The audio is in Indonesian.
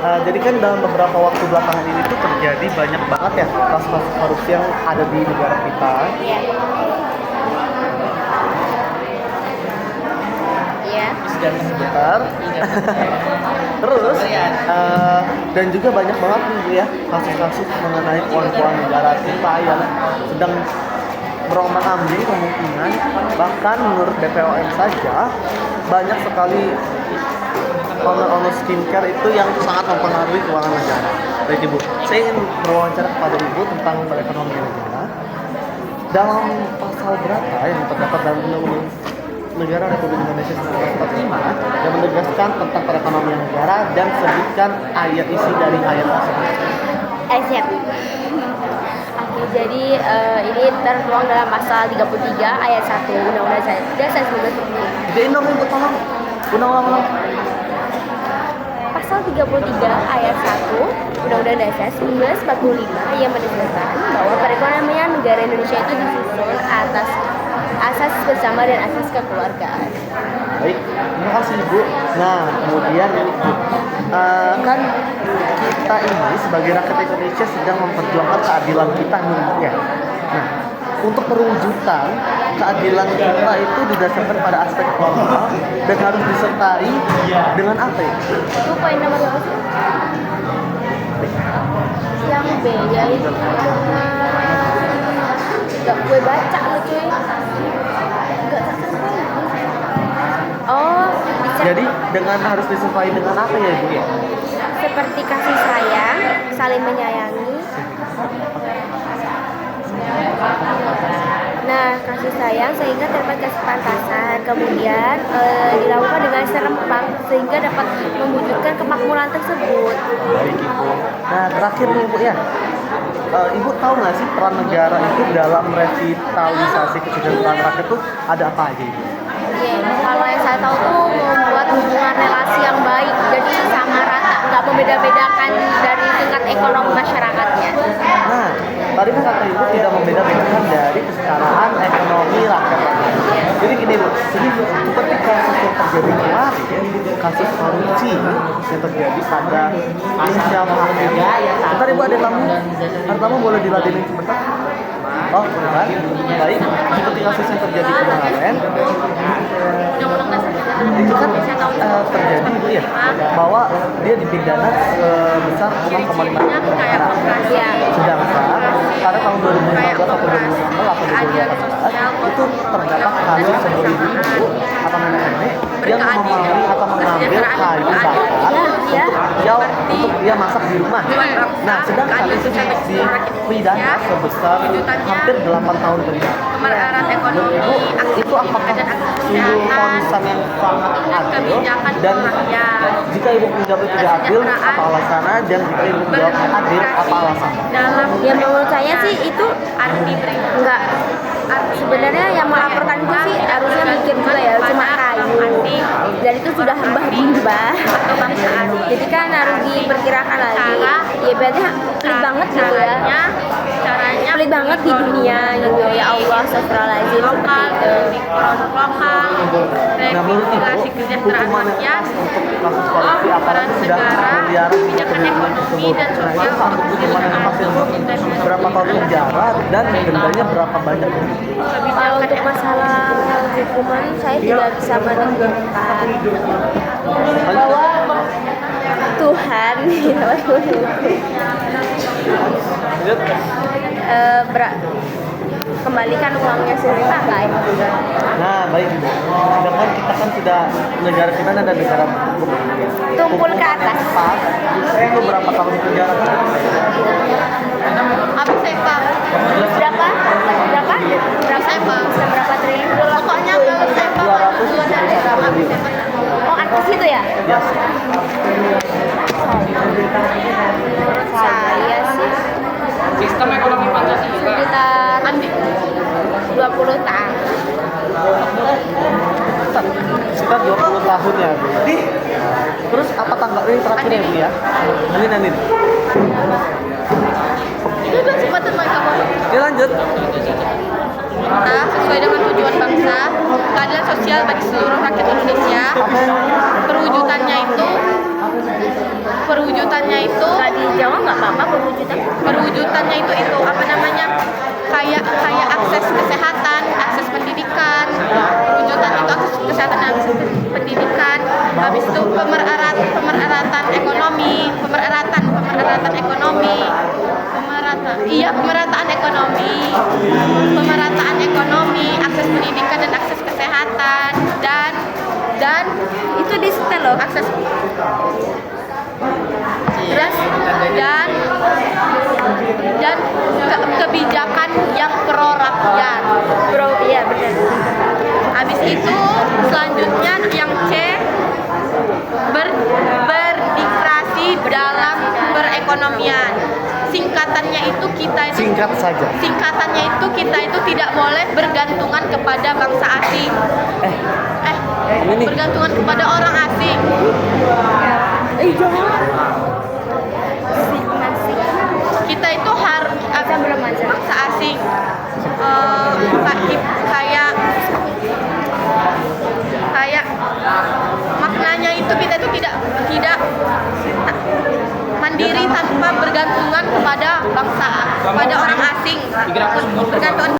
Jadi kan dalam beberapa waktu belakangan ini tuh terjadi banyak banget ya kasus-kasus korupsi yang ada di negara kita. Iya. Iya. Sebentar. Terus dan juga banyak banget nih Bu, ya kasus-kasus mengenai keuangan negara kita yang sedang berombak-ambing kemungkinan, bahkan menurut BPOM saja banyak sekali owner skincare itu yang sangat mempengaruhi keuangan negara. Baik Ibu, saya ingin berwawancara kepada Ibu tentang perekonomian negara. Dalam pasal berapa yang terdapat dalam Undang-Undang Negara Republik Indonesia 1945 yang menegaskan tentang perekonomian negara dan sebutkan ayat isi dari ayat tersebut? Siap. Oke, jadi ini tertuang dalam pasal 33 ayat 1 Undang-Undang Dasar 1945. Jadi dong Ibu, tolong ulang-ulang. Pasal 33 ayat 1 Undang-Undang Dasar 1945 yang menegaskan bahwa perekonomian negara Indonesia itu disusun atas asas bersama dan asas kekeluargaan. Baik, terima kasih Ibu. Nah, kemudian ini Ibu, kan kita ini sebagai rakyat Indonesia sedang memperjuangkan keadilan kita nih ya. Nah, untuk perwujudan keadilan kita itu didasarkan pada aspek formal dan harus disertai dengan apa ya? Itu poin nomor berapa sih? Yang B yaitu gak gue baca loh cuy. Gak tersampai. Oh, jadi dengan harus disertai dengan apa ya Ibu ya? Seperti kasih sayang, saling menyayangi. Nah, kasih sayang sehingga dapat kesepantasan, kemudian dilakukan dengan serempak sehingga dapat mewujudkan kemakmuran tersebut. Baik Ibu. Nah, terakhir nih Ibu ya, Ibu tahu nggak sih peran negara itu dalam revitalisasi kesejahteraan rakyat itu ada apa aja Ibu? Kalau yang saya tahu tuh membuat hubungan relasi yang baik, jadi sama rata, nggak membeda-bedakan dari tingkat ekonomi masyarakatnya. Nah, tadi kan kata Ibu tidak membeda-bedakan dari kesetaraan ekonomi rakyat. Jadi gini Bu, jadi seperti kasus yang terjadi kemarin, kasus korupsi yang terjadi pada inisial Hakim. Bentar Ibu, ada tamu boleh diladenin sebentar? Oh, benar. Baik, seperti kasus yang terjadi kemarin, itu kan terjadi Ibu ya, bahwa dia dipidana sebesar 6,5 miliar. Sedangkan pada tahun 2015 atau 2016 atau 2018 itu terdapat kasus sebuah ibu atau nenek-nenek yang memahami atau mengambil kayu bakar untuk dia masak di rumah. Nah, sedangkan itu dipidana sebesar hampir 8 tahun penjara. Ibu, itu apakah sungguh ponisan yang sangat adil? Dan jika Ibu menjawab tidak adil, apa alasannya? Dan jika Ibu menjawab adil, apa alasannya? Ya menurut saya sih itu enggak, sebenarnya yang melaporkan itu sih harusnya mikir juga ya, cuma kayu dan itu sudah mbah jadi kan harus diperkirakan lagi ya, berarti pelit banget gitu ya, pelit banget di dunia gitu ya Allah, astagfirullahaladzim, seperti itu. Nah, menurut Ibu, hukuman yang pas untuk kasus korupsi apalagi sudah miliaran kebijakan ekonomi dan sosial, hukuman yang pas itu berapa tahun penjara dan dendanya berapa banyak? Untuk masalah hukuman saya tidak bisa menentukan bahwa Tuhan kembalikan uangnya sendiri pakai. Nah, baik. Sedangkan kita kan sudah, negara kita ada negara hukum. Tumpul ke atas. Pas, itu berapa tahun penjara? Apa sepa? Berapa? Berapa triliun? Pokoknya sepa 200. Oh, artis itu ya? Yes. Menurut saya sih Sistem ekonomi Pancasila sekitar 20 tahun. Sekitar 20 tahun ya Bu. Terus apa tanggal ini terakhir ya Bu ya? Ini. Itu kan sifatnya kamu. Dia lanjut. Kita sesuai dengan tujuan bangsa, keadilan sosial bagi seluruh rakyat Indonesia. Perwujudannya itu perwujudannya itu Nggak di Jawa nggak apa-apa perwujudan. perwujudannya itu apa namanya, kayak akses kesehatan, akses pendidikan, perwujudan itu akses kesehatan, akses pendidikan, habis itu pemereratan ekonomi, pemerataan ekonomi, akses pendidikan dan akses kesehatan, dan Itu di setel loh. akses terus dan kebijakan yang pro rakyat. Bro, iya benar. Habis itu selanjutnya yang C, berdiktrasi dalam perekonomian. Singkatannya itu tidak boleh bergantungan kepada bangsa asing. ini. Bergantungan kepada orang asing. Jangan. Masih. Kita itu harus Belum aja. bangsa asing. Kayak maknanya itu kita itu tidak mandiri tanpa bergantungan kepada orang asing. Bergantungan